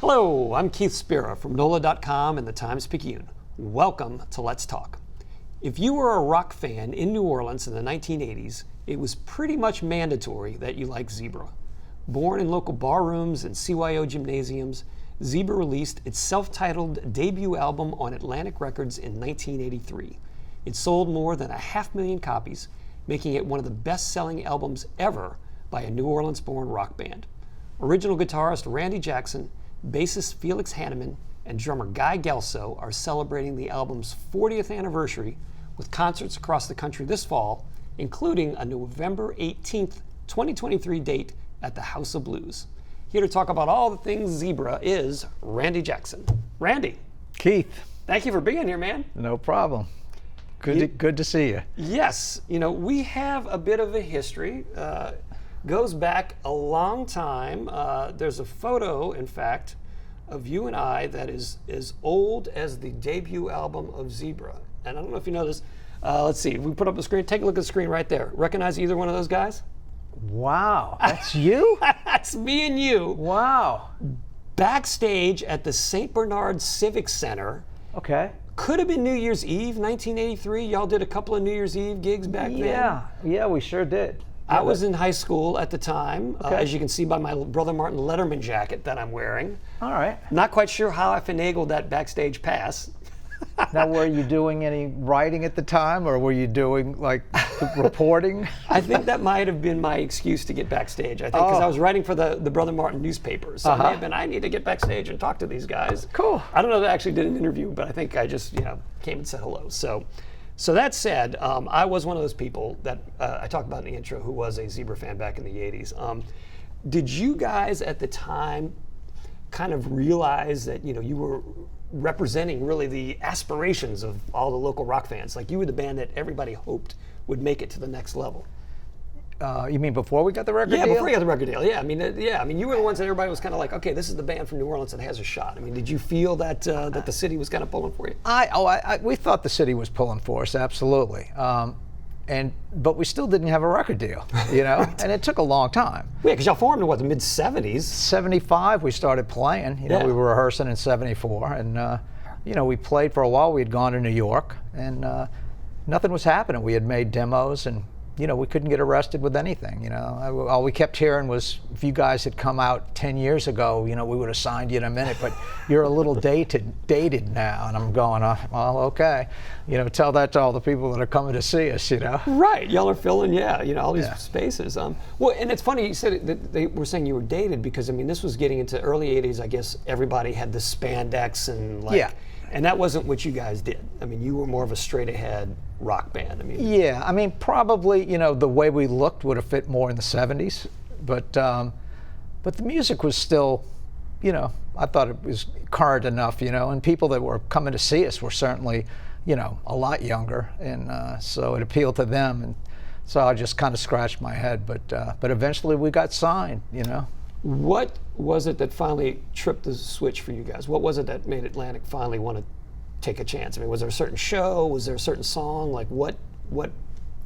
Hello, I'm Keith Spera from NOLA.com and the Times-Picayune. Welcome to Let's Talk. If you were a rock fan in New Orleans in the 1980s, it was pretty much mandatory that you like Zebra. Born in local bar rooms and CYO gymnasiums, Zebra released its self-titled debut album on Atlantic Records in 1983. It sold more than 500,000 copies, making it one of the best-selling albums ever by a New Orleans-born rock band. Original guitarist Randy Jackson, bassist Felix Hanneman, and drummer Guy Gelso are celebrating the album's 40th anniversary with concerts across the country this fall, including a November 18th, 2023 date at the House of Blues. Here to talk about all the things Zebra is Randy Jackson. Randy. Keith. Thank you for being here, man. No problem. Good to see you. Yes, we have a bit of a history. Goes back a long time. There's a photo, in fact, of you and I that is as old as the debut album of Zebra. And I don't know if you know this. Let's see. We put up the screen. Take a look at the screen right there. Recognize either one of those guys? Wow, that's you? That's me and you. Wow. Backstage at the St. Bernard Civic Center. Okay. Could have been New Year's Eve, 1983. Y'all did a couple of New Year's Eve gigs back then. Yeah, we sure did. I was in high school at the time, Okay. as you can see by my Brother Martin Letterman jacket that I'm wearing. All right. Not quite sure how I finagled that backstage pass. Now, were you doing any writing at the time, or were you doing, like, reporting? I think that might have been my excuse to get backstage. I think because I was writing for the Brother Martin newspaper. So it may have been, I need to get backstage and talk to these guys. Cool. I don't know if I actually did an interview, but I think I just, came and said hello. So that said, I was one of those people that I talked about in the intro who was a Zebra fan back in the 80s. Did you guys at the time kind of realize that, you were representing really the aspirations of all the local rock fans? Like you were the band that everybody hoped would make it to the next level. You mean before we got the record deal? Yeah, before you got the record deal. Yeah, I mean, you were the ones that everybody was kind of like, okay, this is the band from New Orleans that has a shot. I mean, did you feel that that the city was kind of pulling for you? We thought the city was pulling for us, absolutely. But we still didn't have a record deal, and it took a long time. Yeah, because y'all formed in the mid 70s. 75, we started playing. We were rehearsing in 74, and we played for a while. We had gone to New York, and nothing was happening. We had made demos, and we couldn't get arrested with anything. All we kept hearing was, if you guys had come out 10 years ago, we would have signed you in a minute, but you're a little dated now. And I'm going, well, okay. Tell that to all the people that are coming to see us, Right, y'all are filling, all these spaces. Well, and it's funny, you said that they were saying you were dated because, this was getting into early 80s. I guess everybody had the spandex and and that wasn't what you guys did. You were more of a straight-ahead rock band. Probably, the way we looked would have fit more in the 70s, but the music was still, I thought it was current enough, and people that were coming to see us were certainly, a lot younger, and so it appealed to them, and so I just kind of scratched my head, but eventually we got signed, What was it that finally tripped the switch for you guys? What was it that made Atlantic finally want to take a chance? Was there a certain show? Was there a certain song? Like what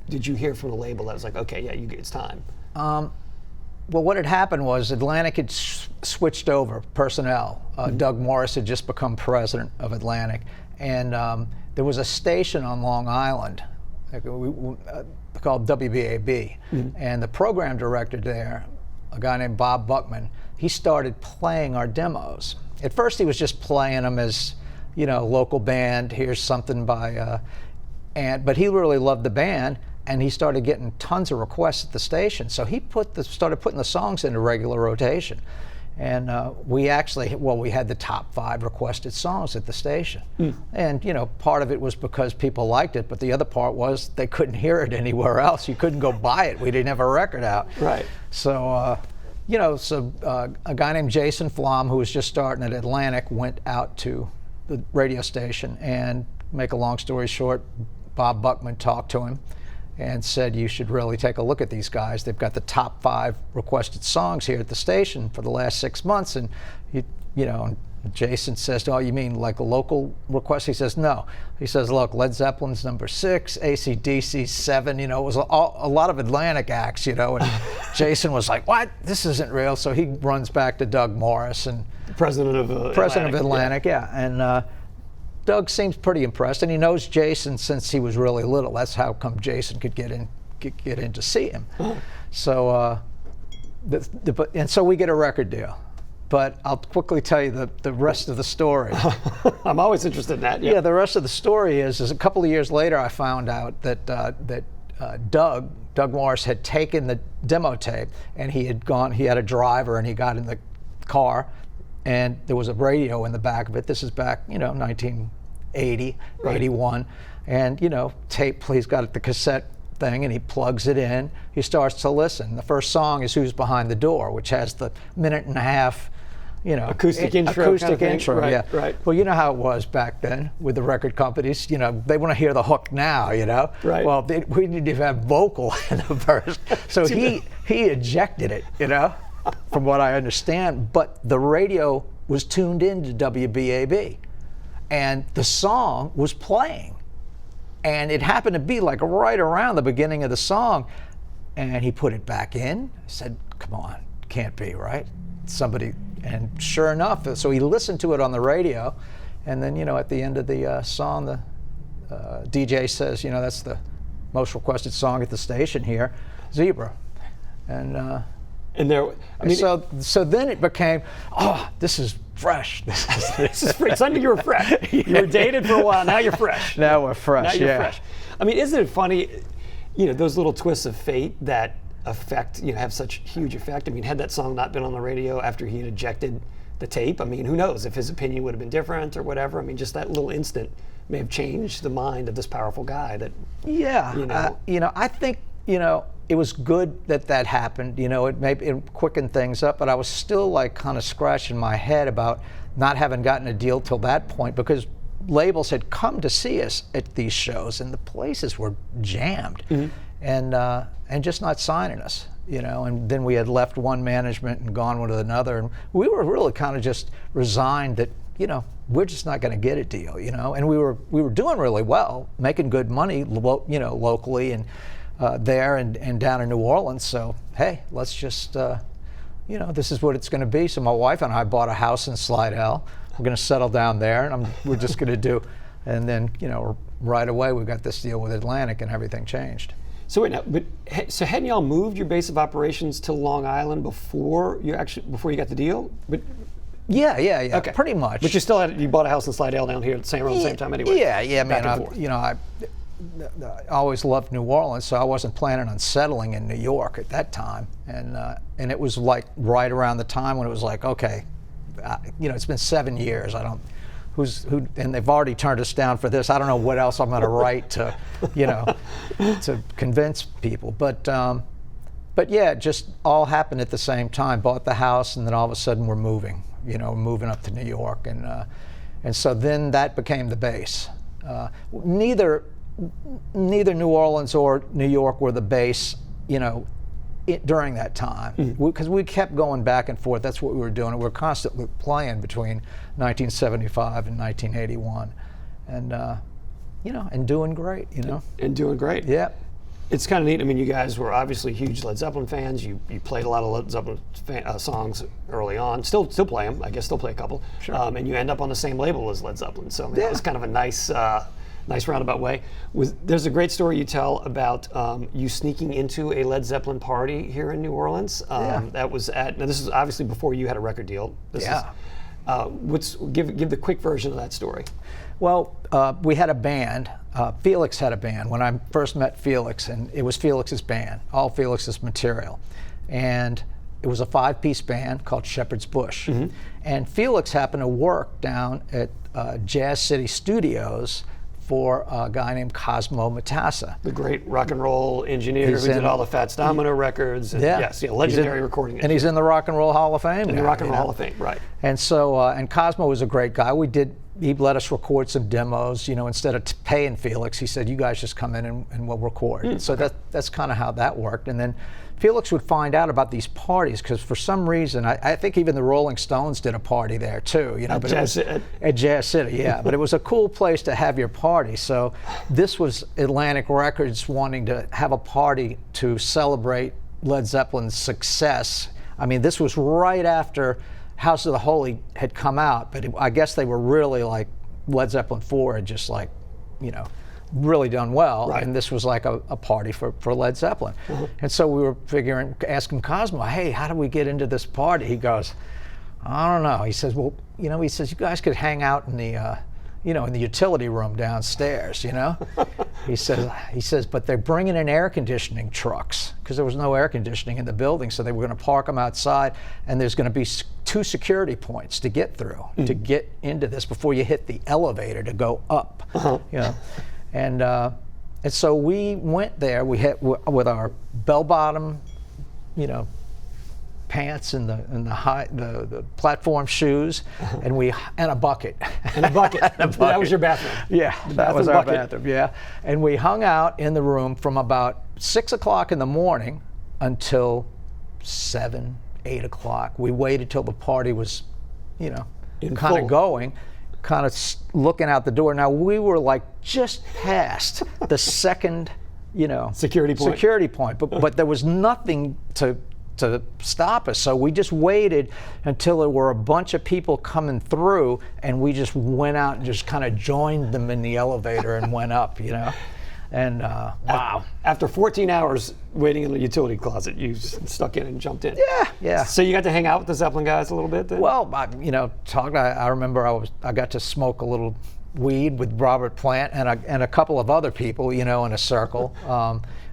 did you hear from the label that was like, okay, yeah, it's time? Well, what had happened was Atlantic had switched over personnel. Doug Morris had just become president of Atlantic, and there was a station on Long Island called WBAB, and the program director there, a guy named Bob Buckman, he started playing our demos. At first he was just playing them as, local band, here's something by, but he really loved the band, and he started getting tons of requests at the station. So he started putting the songs into regular rotation. And we had the top 5 requested songs at the station. And, part of it was because people liked it, but the other part was they couldn't hear it anywhere else. You couldn't go buy it. We didn't have a record out. Right. So, a guy named Jason Flom, who was just starting at Atlantic, went out to the radio station, and make a long story short, Bob Buckman talked to him and said, you should really take a look at these guys. They've got the top 5 requested songs here at the station for the last 6 months. And, Jason says, oh, you mean like a local request? He says, no. He says, look, Led Zeppelin's number 6, AC/DC's 7, it was a lot of Atlantic acts, and Jason was like, "What? This isn't real." So he runs back to Doug Morris, and president of Atlantic, yeah. And Doug seems pretty impressed, and he knows Jason since he was really little. That's how come Jason could get in to see him. So, and so we get a record deal. But I'll quickly tell you the rest of the story. I'm always interested in that. Yeah, the rest of the story is a couple of years later I found out that Doug Morris had taken the demo tape, and he had a driver, and he got in the car, and there was a radio in the back of it. This is back, 1980, right. 81. And, tape, he's got the cassette thing, and he plugs it in. He starts to listen. The first song is Who's Behind the Door, which has the minute and a half, acoustic intro. Acoustic intro, right, yeah. Right. Well, you know how it was back then with the record companies. They want to hear the hook now, Right. Well, we need to have vocal in the verse. So he ejected it, from what I understand. But the radio was tuned into WBAB, and the song was playing. And it happened to be like right around the beginning of the song. And he put it back in. I said, come on, can't be, right? Somebody, and sure enough, so he listened to it on the radio. And then, at the end of the song, the DJ says, that's the most requested song at the station here, Zebra. And there, so then it became, this is fresh. This is fresh. Suddenly you were fresh. You were dated for a while. Now you're fresh. Now we're fresh. Now you're fresh. I mean, isn't it funny? Those little twists of fate that affect, have such huge effect. I mean, had that song not been on the radio after he had ejected the tape, I mean, who knows if his opinion would have been different or whatever. I mean, just that little instant may have changed the mind of this powerful guy. That I think it was good that happened. It quickened things up, but I was still like kind of scratching my head about not having gotten a deal till that point, because labels had come to see us at these shows, and the places were jammed, and just not signing us. And then we had left one management and gone with another, and we were really kind of just resigned that we're just not going to get a deal. And we were doing really well, making good money, locally and there and down in New Orleans. So hey, let's just this is what it's going to be. So my wife and I bought a house in Slidell. We're going to settle down there, and we're just going to do. And then right away we got this deal with Atlantic, and everything changed. So wait, now, so hadn't y'all moved your base of operations to Long Island before you got the deal? But yeah, okay. Pretty much. But you bought a house in Slidell down here around the same time anyway. Yeah, man. I always loved New Orleans, so I wasn't planning on settling in New York at that time. And it was like right around the time when it was like, okay, it's been 7 years. And they've already turned us down for this. I don't know what else I'm going to write to, to convince people. But yeah, it just all happened at the same time. Bought the house, and then all of a sudden we're moving up to New York, and so then that became the base. Neither New Orleans or New York were the base, during that time, because we kept going back and forth. That's what we were doing. We were constantly playing between 1975 and 1981, and doing great, And doing great. Yeah. It's kind of neat. I mean, you guys were obviously huge Led Zeppelin fans. You played a lot of Led Zeppelin songs early on. Still play them. I guess still play a couple. Sure. And you end up on the same label as Led Zeppelin. So that was kind of a nice roundabout way. There's a great story you tell about you sneaking into a Led Zeppelin party here in New Orleans. That was now this is obviously before you had a record deal. Give the quick version of that story. Well, we had a band. Felix had a band when I first met Felix, and it was Felix's band, all Felix's material. And it was a 5-piece band called Shepherd's Bush. And Felix happened to work down at Jazz City Studios for a guy named Cosmo Matassa. The great rock and roll engineer who did all the Fats Domino records. And legendary recording engineer. And he's in the Rock and Roll Hall of Fame. In the Rock and Roll Hall of Fame, right. And so, and Cosmo was a great guy. He let us record some demos, instead of paying Felix, he said, you guys just come in and we'll record. So that's kind of how that worked. And then Felix would find out about these parties, because for some reason, I think even the Rolling Stones did a party there too. At Jazz City, yeah. But it was a cool place to have your party. So this was Atlantic Records wanting to have a party to celebrate Led Zeppelin's success. I mean, this was right after House of the Holy had come out, but I guess they were really like, Led Zeppelin 4 had just like, you know, really done well, and this was like a party for Led Zeppelin. And so we were asking Cosmo, hey, how do we get into this party? He goes, I don't know. He says, well, you know, he says, you guys could hang out in the, you know, in the utility room downstairs, you know? He says, but they're bringing in air conditioning trucks because there was no air conditioning in the building, so they were going to park them outside, and there's going to be 2 security points to get through, to get into this before you hit the elevator to go up, you know? And so we went there. We had with our bell-bottom, you know, pants and the platform shoes, and a bucket. And a bucket. That was your bathroom. Yeah, that was our bathroom. Yeah, and we hung out in the room from about 6 o'clock in the morning until 7, 8 o'clock. We waited till the party was, you know, kind of going. Kind of looking out the door. Now we were like just past the second, you know, security point, but there was nothing to stop us. So we just waited until there were a bunch of people coming through, and we just went out and just kind of joined them in the elevator and went up, you know. And wow. After 14 hours waiting in the utility closet, you stuck in and jumped in. Yeah. So you got to hang out with the Zeppelin guys a little bit then? Well, you know, I remember I got to smoke a little weed with Robert Plant and a couple of other people, you know, in a circle.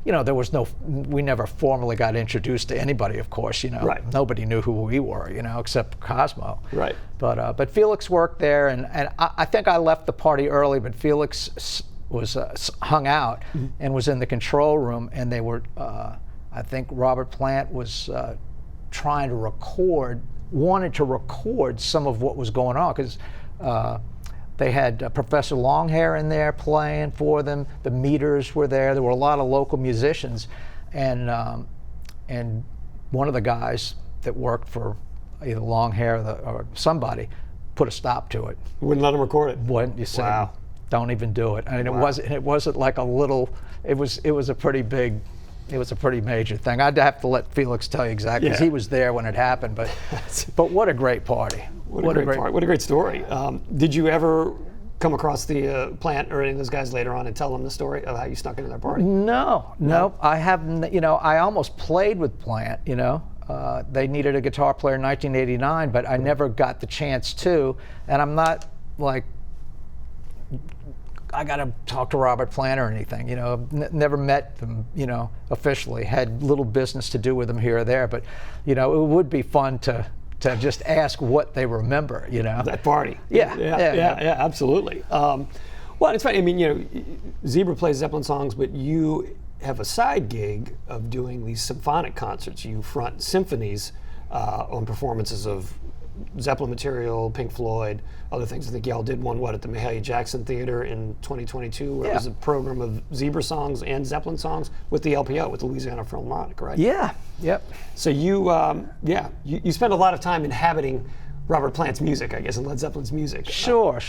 You know, we never formally got introduced to anybody, of course, you know. Right. Nobody knew who we were, you know, except Cosmo. Right. But Felix worked there, and I think I left the party early, but Felix was hung out and was in the control room, and they were, I think Robert Plant was wanted to record some of what was going on, because they had Professor Longhair in there playing for them. The Meters were there. There were a lot of local musicians, and one of the guys that worked for either Longhair or somebody put a stop to it. Wouldn't let him record it. Wouldn't. You say, wow. Don't even do it. I mean, it wasn't like a little. It was a pretty big. It was a pretty major thing. I'd have to let Felix tell you exactly, because he was there when it happened. But what a great party! What a great party! What a great story! Did you ever come across the Plant or any of those guys later on and tell them the story of how you snuck into their party? No. I haven't. You know, I almost played with Plant. You know, they needed a guitar player in 1989, but I never got the chance to. And I'm not like, I got to talk to Robert Plant or anything, you know. Never met them, you know, officially. Had little business to do with them here or there, but, you know, it would be fun to just ask what they remember, you know. That party. Yeah, absolutely. Well, it's funny. I mean, you know, Zebra plays Zeppelin songs, but you have a side gig of doing these symphonic concerts. You front symphonies on performances of Zeppelin material, Pink Floyd, other things. I think y'all did one, at the Mahalia Jackson Theater in 2022, where it was a program of Zebra songs and Zeppelin songs with the LPO, with the Louisiana Philharmonic, right? Yeah, yep. So you spend a lot of time inhabiting Robert Plant's music, I guess, and Led Zeppelin's music. Sure.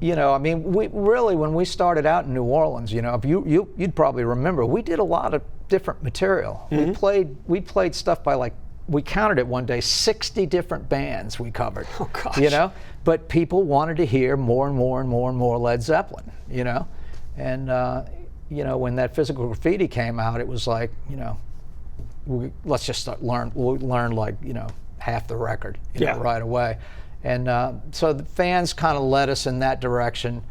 You know, I mean, when we started out in New Orleans, you know, you'd probably remember, we did a lot of different material. We played stuff by, like, we counted it one day, 60 different bands we covered. Oh, gosh. You know, but people wanted to hear more and more and more and more Led Zeppelin, you know. And, you know, when that Physical Graffiti came out, it was like, you know, let's just learn like, you know, half the record, you know, right away. And so the fans kind of led us in that direction,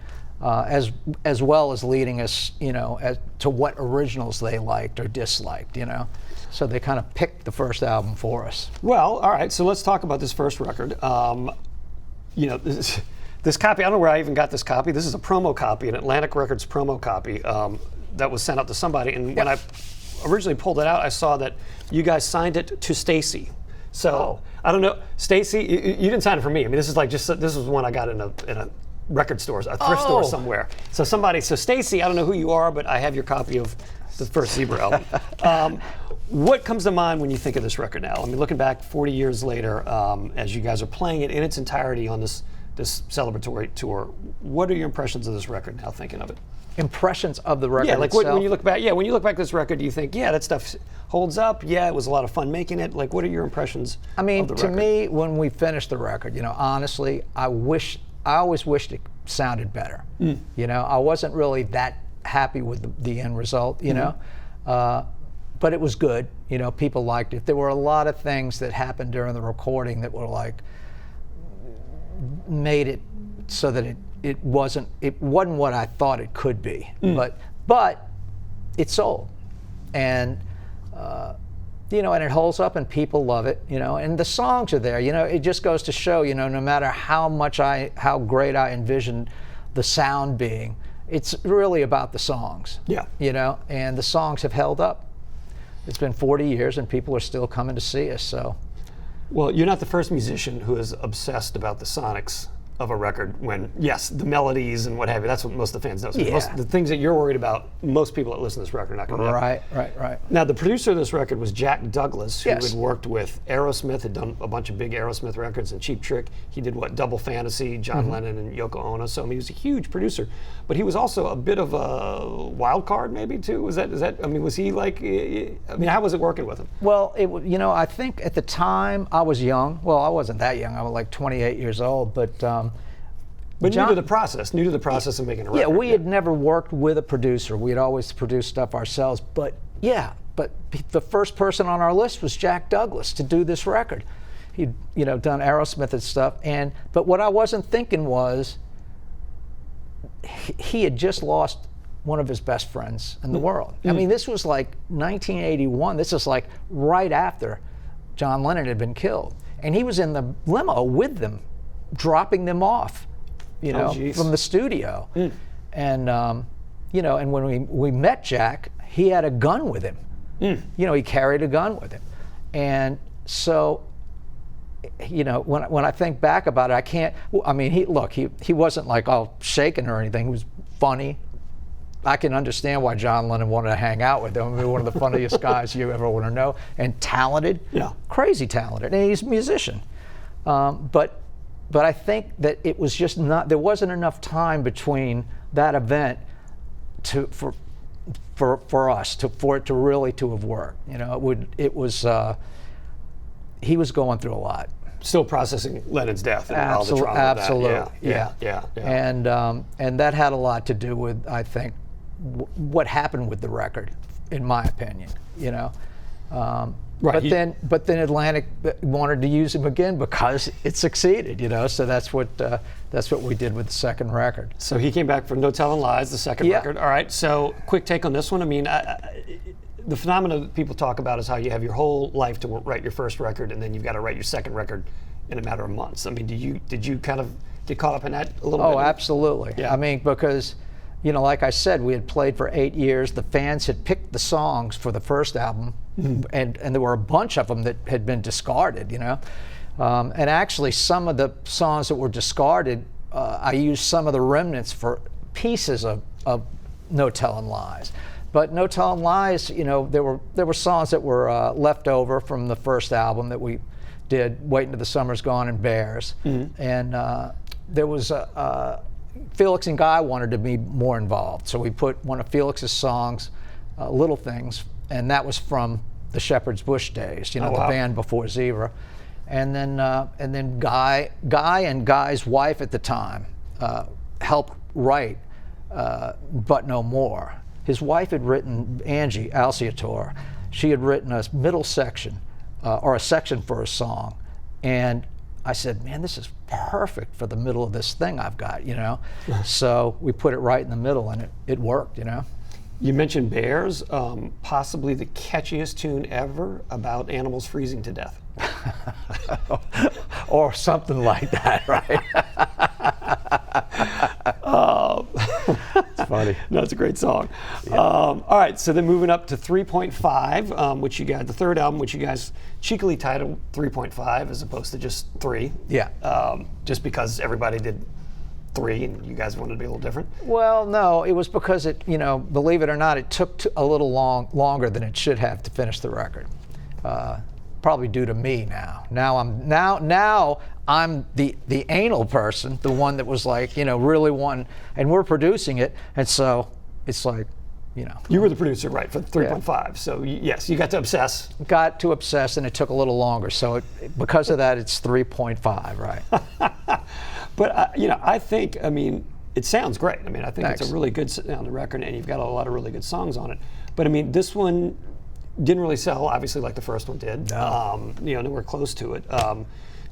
as well as leading us, you know, to what originals they liked or disliked, you know. So they kind of picked the first album for us. Well, all right, so let's talk about this first record. You know, this copy, I don't know where I even got this copy. This is a promo copy, an Atlantic Records promo copy that was sent out to somebody. And when I originally pulled it out, I saw that you guys signed it to Stacy. So I don't know, Stacy, you didn't sign it for me. I mean, this is like this was one I got in a record store, a thrift store somewhere. So Stacy, I don't know who you are, but I have your copy of the first Zebra album. What comes to mind when you think of this record now? I mean, looking back 40 years later, as you guys are playing it in its entirety on this celebratory tour, what are your impressions of this record now, thinking of it? impressions of the record Yeah, like itself. when you look back. Yeah, when you look back at this record, do you think, yeah, that stuff holds up? Yeah, it was a lot of fun making it. Like, what are your impressions? I mean, of the to record? me, when we finished the record, honestly, I always wished it sounded better. I wasn't really that happy with the end result. But it was good. People liked it. There were a lot of things that happened during the recording that were like made it so that it wasn't what I thought it could be. But it sold, and and it holds up, and people love it. And the songs are there. It just goes to show. No matter how great I envisioned the sound being, it's really about the songs. Yeah. And the songs have held up. It's been 40 years, and people are still coming to see us. So. Well, you're not the first musician who is obsessed about the sonics of a record when, yes, the melodies and what have you, that's what most of the fans know. So Yeah. the things that you're worried about, most people that listen to this record are not going to know. Right. Now, the producer of this record was Jack Douglas, who Yes. had worked with Aerosmith, had done a bunch of big Aerosmith records and Cheap Trick. He did, Double Fantasy, John Lennon and Yoko Ono. So, I mean, he was a huge producer. But he was also a bit of a wild card, maybe, too? Was he like, how was it working with him? Well, I think at the time I was young. Well, I wasn't that young. I was like 28 years old, but new to the process of making a record. Yeah, we had never worked with a producer. We had always produced stuff ourselves. But the first person on our list was Jack Douglas to do this record. He'd done Aerosmith and stuff. But what I wasn't thinking was he had just lost one of his best friends in the world. I mean, this was like 1981. This is like right after John Lennon had been killed, and he was in the limo with them, dropping them off. From the studio. And and when we met Jack, he had a gun with him. He carried a gun with him. And so, when I think back about it, he wasn't like all shaken or anything. He was funny. I can understand why John Lennon wanted to hang out with him. I mean, one of the funniest guys you ever want to know, and talented, crazy talented, and he's a musician. But I think that it was just there wasn't enough time between that event for it to really have worked. He was going through a lot. Still processing Lennon's death and all the trauma of that. Absolutely. Yeah. And that had a lot to do with, I think, what happened with the record, in my opinion. Right. But then Atlantic wanted to use him again because it succeeded, So that's what we did with the second record. So he came back from No Telling Lies, the second record. All right. So quick take on this one. I mean, the phenomenon that people talk about is how you have your whole life to write your first record, and then you've got to write your second record in a matter of months. I mean, did you kind of get caught up in that a little bit? Oh, absolutely. Yeah. I mean, because like I said, we had played for 8 years. The fans had picked the songs for the first album, and there were a bunch of them that had been discarded, And actually, some of the songs that were discarded, I used some of the remnants for pieces of No Telling Lies. But No Telling Lies, there were songs that were left over from the first album that we did, Wait Until the Summer's Gone and Bears. And there was Felix and Guy wanted to be more involved, so we put one of Felix's songs, Little Things, and that was from the Shepherd's Bush days, the band before Zebra. And then Guy and Guy's wife at the time helped write But No More. His wife had written, Angie Alciator, she had written a middle section, or a section for a song, and I said, man, this is perfect for the middle of this thing I've got, So we put it right in the middle, and it worked, You mentioned Bears, possibly the catchiest tune ever about animals freezing to death. Or something like that, right? It's funny. No, it's a great song. Yeah. All right, so then moving up to 3.5, which you got, the third album, which you guys cheekily titled 3.5 as opposed to just 3. Yeah. Just because everybody did 3 and you guys wanted to be a little different? Well, no, it was because it, believe it or not, it took a little longer than it should have to finish the record. Probably due to me now. Now I'm the anal person, the one that was like, really wanting, and we're producing it, and so it's like, You were the producer, right, for 3.5. So yes, you got to obsess. Got to obsess, and it took a little longer. So because of that, it's 3.5, right? But I think, it sounds great. I think Thanks. it's a really good sounding record, and you've got a lot of really good songs on it. But this one didn't really sell, obviously, like the first one did. No. Nowhere close to it.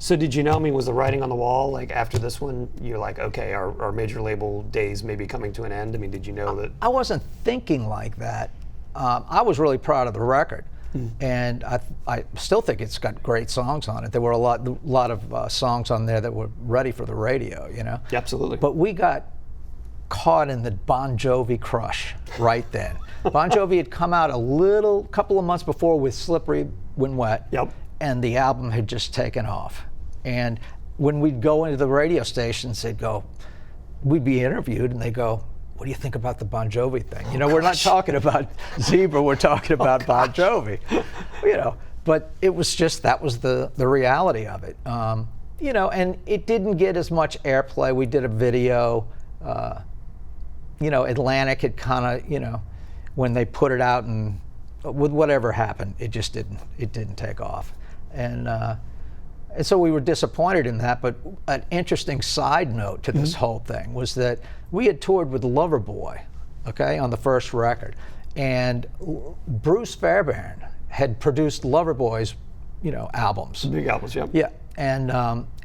So did you know? Was the writing on the wall? Like after this one, you're like, okay, our major label days may be coming to an end. Did you know that? I wasn't thinking like that. I was really proud of the record, and I still think it's got great songs on it. There were a lot of songs on there that were ready for the radio. Yeah, absolutely. But we got caught in the Bon Jovi crush right then. Bon Jovi had come out a couple of months before with Slippery When Wet, Yep. and the album had just taken off. And when we'd go into the radio stations, we'd be interviewed, and they'd go, "What do you think about the Bon Jovi thing?" We're not talking about Zebra, we're talking about Bon Jovi. But it was just, that was the reality of it. And it didn't get as much airplay. We did a video. Atlantic had kind of, when they put it out, and with whatever happened, it didn't take off. And so we were disappointed in that. But an interesting side note to this whole thing was that we had toured with Loverboy, on the first record, and Bruce Fairbairn had produced Loverboy's, albums. Big albums, yeah. Yeah,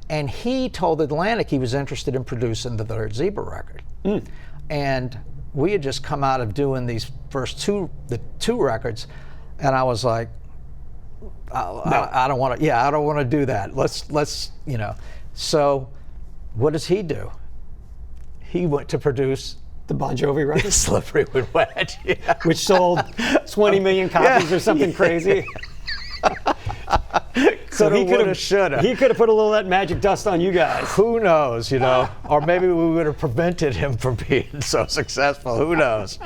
and he told Atlantic he was interested in producing the third Zebra record. And we had just come out of doing these first two records, and I was like, I don't want to. Yeah, I don't want to do that. Let's. So, what does he do? He went to produce the Bon Jovi record, Slippery When Wet, which sold 20 million copies or something crazy. So he could have put a little of that magic dust on you guys. Who knows, or maybe we would have prevented him from being so successful. Who knows?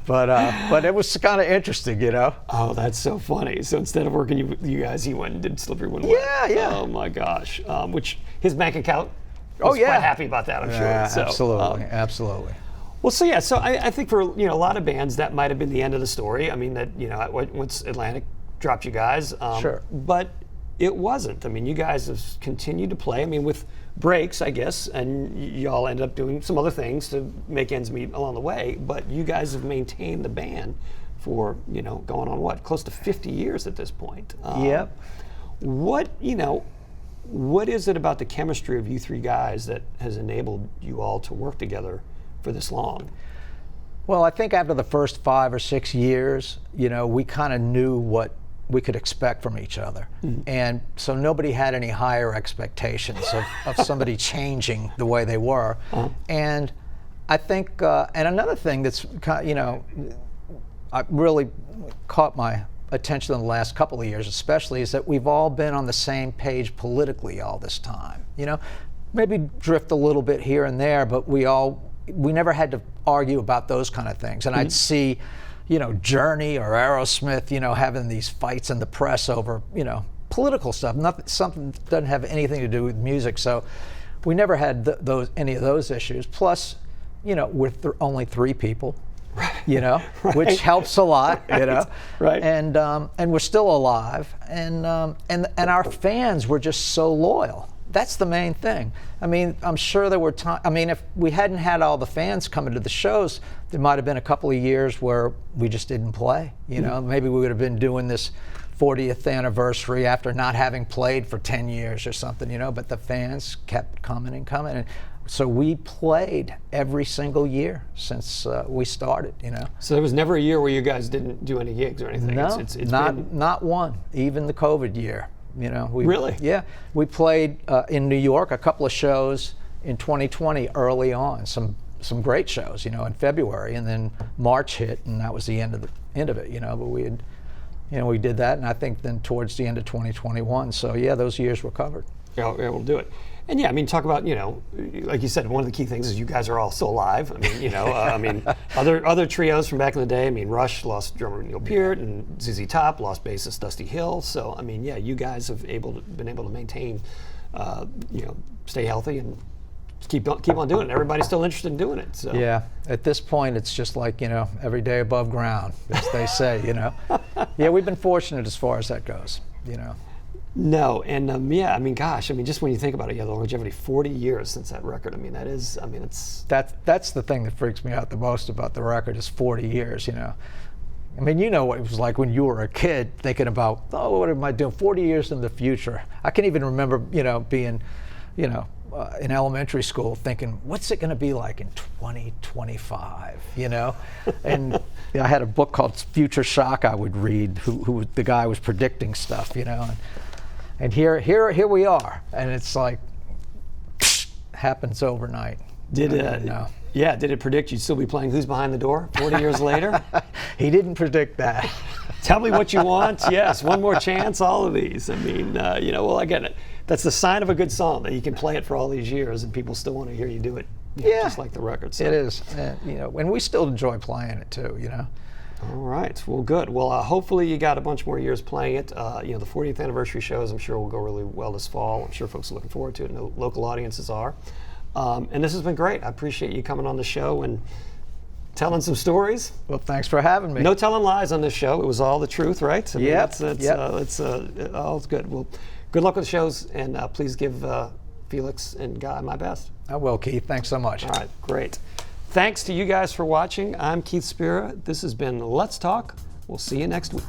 But it was kind of interesting, Oh, that's so funny. So instead of working with you guys, he went and did Slippery When Wet. Yeah. Oh my gosh. Which his bank account was quite happy about that, I'm sure. So, absolutely. Well, so I think for a lot of bands that might have been the end of the story. Once Atlantic dropped you guys. Sure. But it wasn't. You guys have continued to play. with breaks, I guess, and y'all ended up doing some other things to make ends meet along the way. But you guys have maintained the band for going on close to 50 years at this point. Yep. What is it about the chemistry of you three guys that has enabled you all to work together for this long? Well, I think after the first 5 or 6 years, we kind of knew what we could expect from each other. And so nobody had any higher expectations of somebody changing the way they were. And I think, and another thing that's, really caught my attention in the last couple of years especially, is that we've all been on the same page politically all this time. Maybe drift a little bit here and there, but we never had to argue about those kind of things. And I'd see Journey or Aerosmith, having these fights in the press over, political stuff. Something that doesn't have anything to do with music. So we never had any of those issues. Plus, with only 3 people, Right. which helps a lot, Right. And we're still alive, and our fans were just so loyal. That's the main thing. I'm sure there were times. If we hadn't had all the fans coming to the shows, there might have been a couple of years where we just didn't play. Maybe we would have been doing this 40th anniversary after not having played for 10 years or something, But the fans kept coming and coming, and so we played every single year since we started. So there was never a year where you guys didn't do any gigs or anything. No, not one. Even the COVID year. Really? Yeah, we played in New York a couple of shows in 2020 early on, some great shows, in February, and then March hit, and that was the end of it, But we had, we did that, and I think then towards the end of 2021. So yeah, those years were covered. Yeah, we'll do it. And yeah, talk about, like you said, one of the key things is you guys are all still alive. Other trios from back in the day, Rush lost drummer Neil Peart, and ZZ Top lost bassist Dusty Hill. So, you guys have been able to maintain, stay healthy and keep on doing it. Everybody's still interested in doing it. So. Yeah, at this point, it's just like, every day above ground, as they say, Yeah, we've been fortunate as far as that goes, No, and yeah, I mean, gosh, just when you think about it, the longevity, 40 years since that record. It's... That's the thing that freaks me out the most about the record is 40 years, what it was like when you were a kid thinking about, oh, what am I doing 40 years in the future? I can even remember, being, in elementary school thinking, what's it going to be like in 2025, And I had a book called Future Shock I would read, who the guy was predicting stuff, And here we are, and it's like, happens overnight. Did it predict you'd still be playing Who's Behind the Door 40 years later? He didn't predict that. Tell me what you want. Yes, one more chance. All of these. Well, I get it. That's the sign of a good song, that you can play it for all these years and people still want to hear you do it. Just like the record. So. It is. And we still enjoy playing it too. All right. Well, good. Well, hopefully you got a bunch more years playing it. The 40th anniversary shows, I'm sure, will go really well this fall. I'm sure folks are looking forward to it, and the local audiences are. And this has been great. I appreciate you coming on the show and telling some stories. Well, thanks for having me. No telling lies on this show. It was all the truth, right? Yep. It's good. Well, good luck with the shows, and please give Felix and Guy my best. I will, Keith. Thanks so much. All right, great. Thanks to you guys for watching. I'm Keith Spera. This has been Let's Talk. We'll see you next week.